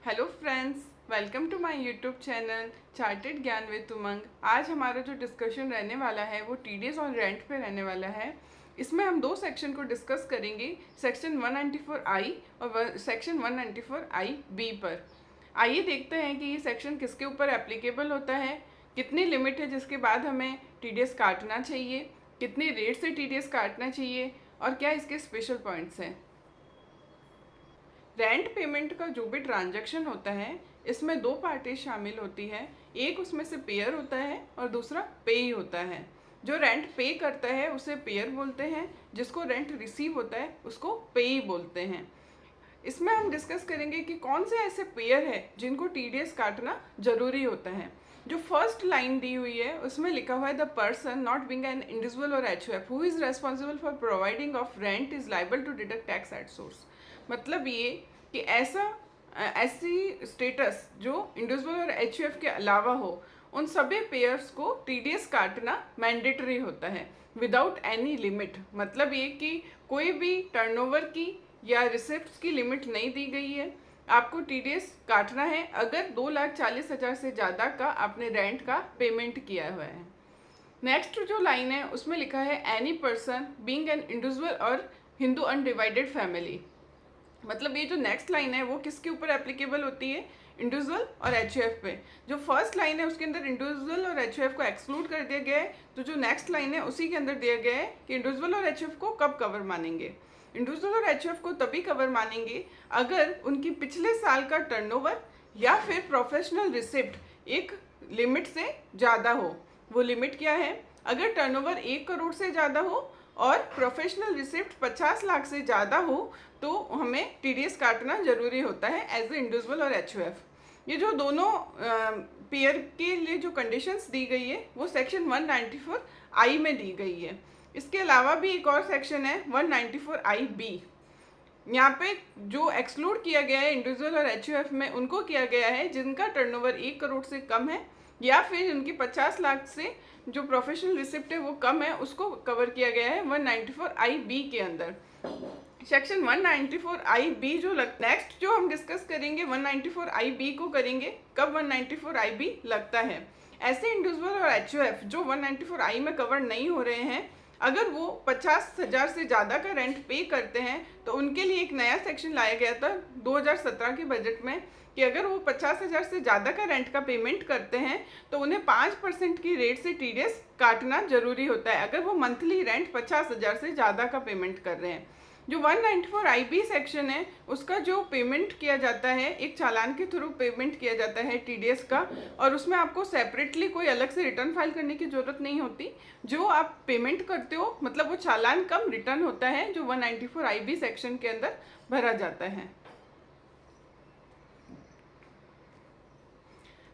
Hello friends, welcome to my YouTube channel chartered Gyan with Umang. आज हमारा जो डिस्कशन रहने वाला है वो टीडीएस और रेंट पे रहने वाला है। इसमें हम दो सेक्शन को डिस्कस करेंगे, सेक्शन 194I और सेक्शन 194I बी पर। आइए देखते हैं कि ये सेक्शन किसके ऊपर एप्लीकेबल होता है, कितनी लिमिट है जिसके बाद हमें टीडीएस काटना चाहिए, कितनी रेट से टीडीएस काटना चाहिए और क्या इसके स्पेशल पॉइंट्स हैं। रेंट पेमेंट का जो भी ट्रांजैक्शन होता है इसमें दो पार्टी शामिल होती है। एक उसमें से पेयर होता है और दूसरा पेई होता है। जो रेंट पे करता है उसे पेयर बोलते हैं, जिसको रेंट रिसीव होता है उसको पेई बोलते हैं। इसमें हम डिस्कस करेंगे कि कौन से ऐसे पेयर है जिनको टीडीएस काटना जरूरी होता है। जो फर्स्ट लाइन दी हुई है उसमें लिखा हुआ है the person not being an individual और HUF who is responsible for providing of rent is liable to deduct tax at source. मतलब ये कि ऐसी स्टेटस जो इंडिविजुअल और एचयूएफ के अलावा हो उन सभी पेयर्स को टीडीएस काटना मैंडेटरी होता है विदाउट एनी लिमिट। मतलब ये कि कोई भी टर्नओवर की या रिसिप्ट्स की लिमिट नहीं दी गई है, आपको टीडीएस काटना है अगर 2,40,000 से ज़्यादा का आपने रेंट का पेमेंट किया हुआ है। नेक्स्ट जो लाइन है उसमें लिखा है any person being an individual और हिंदू अनडिवाइडेड फैमिली। मतलब ये जो नेक्स्ट लाइन है वो किसके ऊपर एप्लीकेबल होती है, इंडिविजुअल और एचयूएफ पे। जो फर्स्ट लाइन है उसके अंदर इंडिविजुअल और एचयूएफ को एक्सक्लूड कर दिया गया है, तो जो नेक्स्ट लाइन है उसी के अंदर दिया गया है कि इंडिविजुअल और एचयूएफ को कब कवर मानेंगे। इंडिविजुअल और एचयूएफ को तभी कवर मानेंगे अगर उनकी पिछले साल का टर्नओवर या फिर प्रोफेशनल रिसिप्ट एक लिमिट से ज़्यादा हो। वो लिमिट क्या है, अगर टर्नओवर 1 करोड़ से ज़्यादा हो और प्रोफेशनल रिसिप्ट 50 लाख से ज़्यादा हो तो हमें टीडीएस काटना ज़रूरी होता है एज ए इंडिविजुअल और एचयूएफ। ये जो दोनों पेयर के लिए जो कंडीशंस दी गई है वो सेक्शन 194I में दी गई है। इसके अलावा भी एक और सेक्शन है 194I बी। यहाँ पे जो एक्सक्लूड किया गया है इंडिविजुअल और एचयूएफ में उनको किया गया है जिनका टर्नओवर 1 करोड़ से कम है या फिर उनकी 50 लाख से जो प्रोफेशनल रिसिप्ट है वो कम है, उसको कवर किया गया है 194I बी के अंदर। सेक्शन 194I बी जो नेक्स्ट जो हम डिस्कस करेंगे 194I बी को करेंगे कब 194I बी लगता है। ऐसे इंडिविजुअल और एचयूएफ जो 194I में कवर नहीं हो रहे हैं, अगर वो 50,000 से ज़्यादा का रेंट पे करते हैं तो उनके लिए एक नया सेक्शन लाया गया था 2017 के बजट में कि अगर वो 50,000 से ज़्यादा का रेंट का पेमेंट करते हैं तो उन्हें 5% की रेट से टीडीएस काटना जरूरी होता है अगर वो मंथली रेंट 50,000 से ज़्यादा का पेमेंट कर रहे हैं। जो 194I बी सेक्शन है उसका जो पेमेंट किया जाता है एक चालान के थ्रू पेमेंट किया जाता है टीडीएस का, और उसमें आपको सेपरेटली कोई अलग से रिटर्न फाइल करने की ज़रूरत नहीं होती। जो आप पेमेंट करते हो मतलब वो चालान कम रिटर्न होता है जो 194I बी सेक्शन के अंदर भरा जाता है।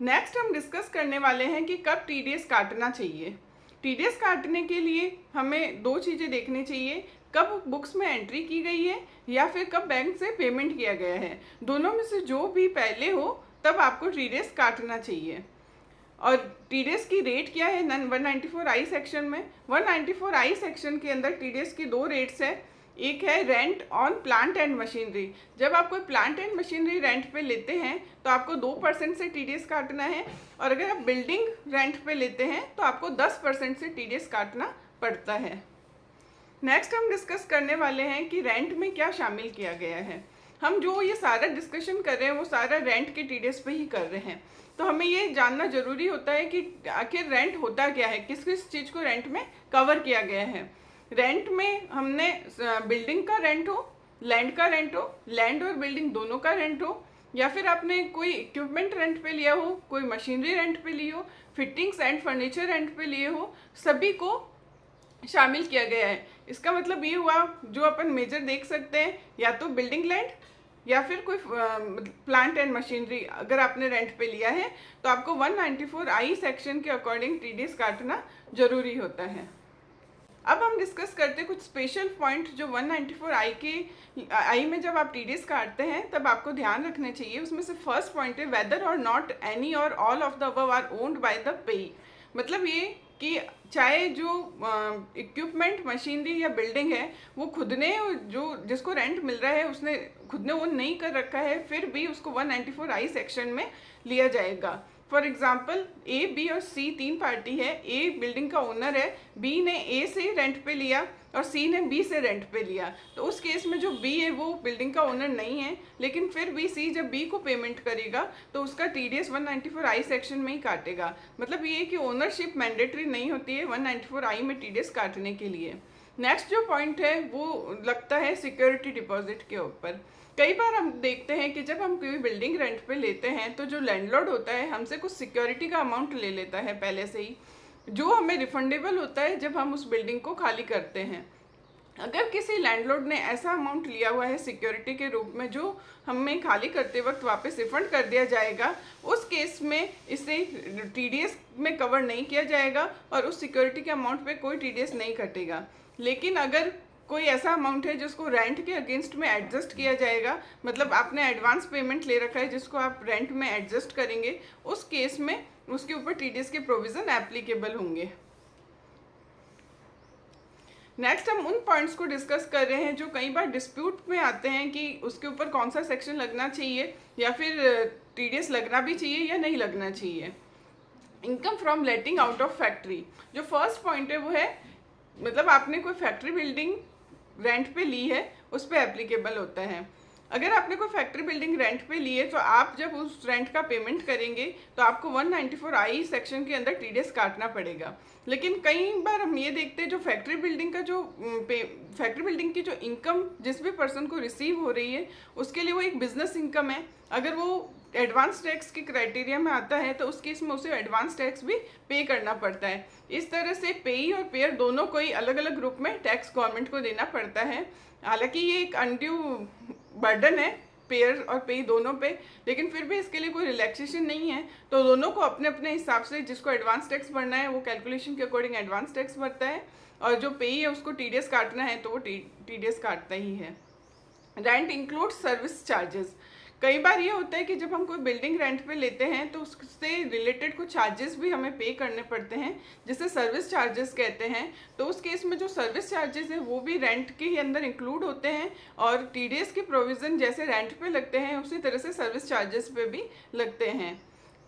नेक्स्ट हम डिस्कस करने वाले हैं कि कब टीडीएस काटना चाहिए। टीडीएस काटने के लिए हमें दो चीज़ें देखनी चाहिए, कब बुक्स में एंट्री की गई है या फिर कब बैंक से पेमेंट किया गया है। दोनों में से जो भी पहले हो तब आपको टीडीएस काटना चाहिए। और टीडीएस की रेट क्या है 194I सेक्शन में। 194I सेक्शन के अंदर टीडीएस की दो रेट्स है। एक है rent on plant and machinery. जब आप कोई प्लांट एंड मशीनरी रेंट पे लेते हैं तो आपको 2% से टीडीएस काटना है, और अगर आप बिल्डिंग रेंट पे लेते हैं तो आपको 10% से टीडीएस काटना पड़ता है। नेक्स्ट हम डिस्कस करने वाले हैं कि रेंट में क्या शामिल किया गया है। हम जो ये सारा डिस्कशन कर रहे हैं वो सारा रेंट के टीडीएस पे ही कर रहे हैं, तो हमें ये जानना जरूरी होता है कि आखिर रेंट होता क्या है, किस किस चीज़ को रेंट में कवर किया गया है। रेंट में हमने बिल्डिंग का रेंट हो, लैंड का रेंट हो, लैंड और बिल्डिंग दोनों का रेंट हो, या फिर आपने कोई इक्विपमेंट रेंट पे लिया हो, कोई मशीनरी रेंट पे ली हो, फिटिंग्स एंड फर्नीचर रेंट पे लिए हो, सभी को शामिल किया गया है। इसका मतलब ये हुआ जो अपन मेजर देख सकते हैं या तो बिल्डिंग लैंड या फिर कोई प्लांट एंड मशीनरी अगर आपने रेंट पे लिया है तो आपको 194I सेक्शन के अकॉर्डिंग टीडीएस काटना जरूरी होता है। अब हम डिस्कस करते हैं कुछ स्पेशल पॉइंट जो 194I के आई में जब आप टीडीएस काटते हैं तब आपको ध्यान रखने चाहिए। उसमें से फर्स्ट पॉइंट है whether or not any or all of the above are owned by the payee. मतलब ये कि चाहे जो इक्विपमेंट मशीनरी या बिल्डिंग है वो खुद ने जो जिसको रेंट मिल रहा है उसने खुद ने वो नहीं कर रखा है, फिर भी उसको 194I सेक्शन में लिया जाएगा। फॉर एग्जाम्पल ए, बी और सी तीन पार्टी है। ए बिल्डिंग का ओनर है, बी ने ए से रेंट पे लिया और सी ने बी से रेंट पे लिया। तो उस केस में जो बी है वो बिल्डिंग का ओनर नहीं है, लेकिन फिर भी सी जब बी को पेमेंट करेगा तो उसका TDS 194I सेक्शन में ही काटेगा। मतलब ये कि ओनरशिप मैंडेटरी नहीं होती है 194I में TDS काटने के लिए। नेक्स्ट जो पॉइंट है वो लगता है सिक्योरिटी डिपॉजिट के ऊपर। कई बार हम देखते हैं कि जब हम कोई बिल्डिंग रेंट पे लेते हैं तो जो लैंडलॉर्ड होता है हमसे कुछ सिक्योरिटी का अमाउंट ले लेता है पहले से ही, जो हमें रिफंडेबल होता है जब हम उस बिल्डिंग को खाली करते हैं। अगर किसी लैंडलॉर्ड ने ऐसा अमाउंट लिया हुआ है सिक्योरिटी के रूप में जो हमें खाली करते वक्त वापस रिफंड कर दिया जाएगा, उस केस में इसे TDS में कवर नहीं किया जाएगा और उस सिक्योरिटी के अमाउंट पे कोई TDS नहीं कटेगा। लेकिन अगर कोई ऐसा अमाउंट है जिसको रेंट के अगेंस्ट में एडजस्ट किया जाएगा, मतलब आपने एडवांस पेमेंट ले रखा है जिसको आप रेंट में एडजस्ट करेंगे, उस केस में उसके ऊपर TDS के प्रोविज़न एप्लीकेबल होंगे। नेक्स्ट हम उन पॉइंट्स को डिस्कस कर रहे हैं जो कई बार डिस्प्यूट में आते हैं कि उसके ऊपर कौन सा सेक्शन लगना चाहिए या फिर TDS लगना भी चाहिए या नहीं लगना चाहिए। Income from letting out of factory, जो फर्स्ट पॉइंट है वो है मतलब आपने कोई फैक्ट्री बिल्डिंग रेंट पे ली है उस पर एप्लीकेबल होता है। अगर आपने कोई फैक्ट्री बिल्डिंग रेंट पे ली है तो आप जब उस रेंट का पेमेंट करेंगे तो आपको 194I सेक्शन के अंदर TDS काटना पड़ेगा। लेकिन कई बार हम ये देखते हैं जो फैक्ट्री बिल्डिंग का जो फैक्ट्री बिल्डिंग की जो इनकम जिस भी पर्सन को रिसीव हो रही है उसके लिए वो एक बिजनेस इनकम है। अगर वो एडवांस टैक्स के क्राइटेरिया में आता है तो उस केस में उसे एडवांस टैक्स भी पे करना पड़ता है। इस तरह से पेई और पेयर दोनों को ही अलग अलग ग्रुप में टैक्स गवर्नमेंट को देना पड़ता है। हालांकि ये एक अनड्यू बर्डन है पेयर और पेई दोनों पे, लेकिन फिर भी इसके लिए कोई रिलैक्सेशन नहीं है। तो दोनों को अपने अपने हिसाब से जिसको एडवांस टैक्स भरना है वो कैलकुलेशन के अकॉर्डिंग एडवांस टैक्स भरता है और जो पेई है उसको TDS काटना है तो वो TDS काटता ही है। Rent include service charges. कई बार ये होता है कि जब हम कोई बिल्डिंग रेंट पे लेते हैं तो उससे रिलेटेड कुछ चार्जेस भी हमें पे करने पड़ते हैं जिसे सर्विस चार्जेस कहते हैं। तो उस केस में जो सर्विस चार्जेस है वो भी रेंट के ही अंदर इंक्लूड होते हैं और TDS के प्रोविज़न जैसे रेंट पे लगते हैं उसी तरह से सर्विस चार्जेस पे भी लगते हैं।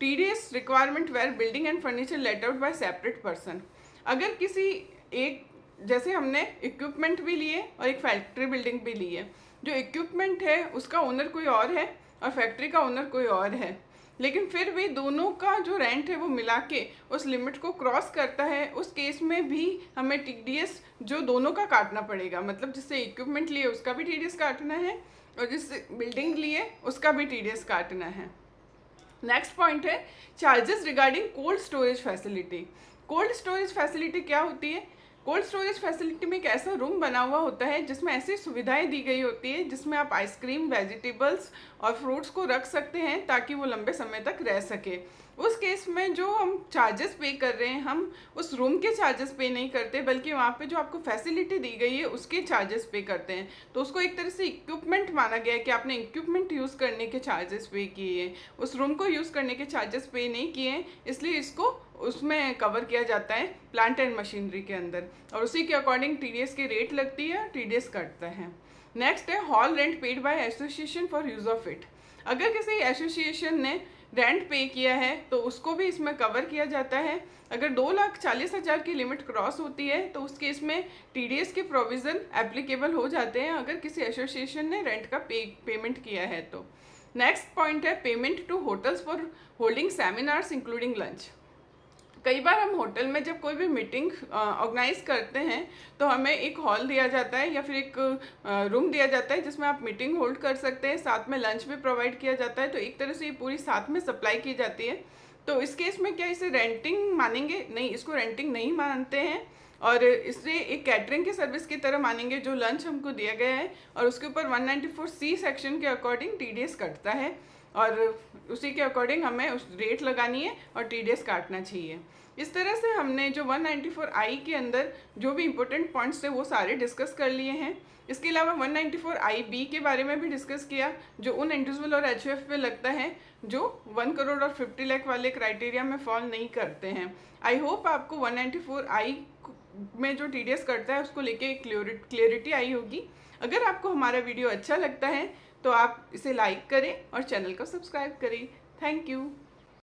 TDS requirement where building and furniture let out by separate person. अगर किसी एक जैसे हमने इक्विपमेंट भी लिए और एक फैक्ट्री बिल्डिंग भी ली है, जो इक्विपमेंट है उसका ओनर कोई और है और फैक्ट्री का ओनर कोई और है, लेकिन फिर भी दोनों का जो रेंट है वो मिला के उस लिमिट को क्रॉस करता है, उस केस में भी हमें TDS जो दोनों का काटना पड़ेगा। मतलब जिससे इक्विपमेंट लिए उसका भी TDS काटना है और जिससे बिल्डिंग लिए उसका भी TDS काटना है। नेक्स्ट पॉइंट है charges regarding cold storage facility. Cold storage facility क्या होती है? कोल्ड स्टोरेज फैसिलिटी में एक ऐसा रूम बना हुआ होता है जिसमें ऐसी सुविधाएं दी गई होती है जिसमें आप आइसक्रीम, वेजिटेबल्स और फ्रूट्स को रख सकते हैं ताकि वो लंबे समय तक रह सके। उस केस में जो हम चार्जेस पे कर रहे हैं हम उस रूम के चार्जेस पे नहीं करते बल्कि वहाँ पे जो आपको फैसिलिटी दी गई है उसके चार्जेस पे करते हैं। तो उसको एक तरह से इक्विपमेंट माना गया है कि आपने इक्विपमेंट यूज़ करने के चार्जेस पे किए हैं, उस रूम को यूज़ करने के चार्जेस पे नहीं किए हैं, इसलिए इसको उसमें कवर किया जाता है प्लांट एंड मशीनरी के अंदर और उसी के अकॉर्डिंग TDS की रेट लगती है, TDS कटता है। नेक्स्ट है hall rent paid by association for use of it. अगर किसी एसोसिएशन ने रेंट पे किया है तो उसको भी इसमें कवर किया जाता है। अगर 2,40,000 की लिमिट क्रॉस होती है तो उस केस में TDS के प्रोविज़न एप्लीकेबल हो जाते हैं अगर किसी एसोसिएशन ने रेंट का पेमेंट किया है तो। नेक्स्ट पॉइंट है payment to hotels for holding seminars including lunch. कई बार हम होटल में जब कोई भी मीटिंग ऑर्गेनाइज करते हैं तो हमें एक हॉल दिया जाता है या फिर एक रूम दिया जाता है जिसमें आप मीटिंग होल्ड कर सकते हैं, साथ में लंच भी प्रोवाइड किया जाता है। तो एक तरह से ये पूरी साथ में सप्लाई की जाती है। तो इस केस में क्या इसे रेंटिंग मानेंगे? नहीं, इसको रेंटिंग नहीं मानते हैं। और इसे एक कैटरिंग की सर्विस की तरह मानेंगे। जो लंच हमको दिया गया है और उसके ऊपर 194C सेक्शन के अकॉर्डिंग TDS कटता है और उसी के अकॉर्डिंग हमें उस रेट लगानी है और TDS काटना चाहिए। इस तरह से हमने जो 194I के अंदर जो भी इम्पोर्टेंट पॉइंट्स थे वो सारे डिस्कस कर लिए हैं। इसके अलावा 194IB के बारे में भी डिस्कस किया, जो उन इंडिविजुअल और HUF पे लगता है जो 1 करोड़ और 50 लाख वाले क्राइटेरिया में फॉल नहीं करते हैं। आई होप आपको 194I में जो TDS करता है उसको लेके क्लियरिटी आई होगी। अगर आपको हमारा वीडियो अच्छा लगता है तो आप इसे लाइक करें और चैनल को सब्सक्राइब करें। Thank you.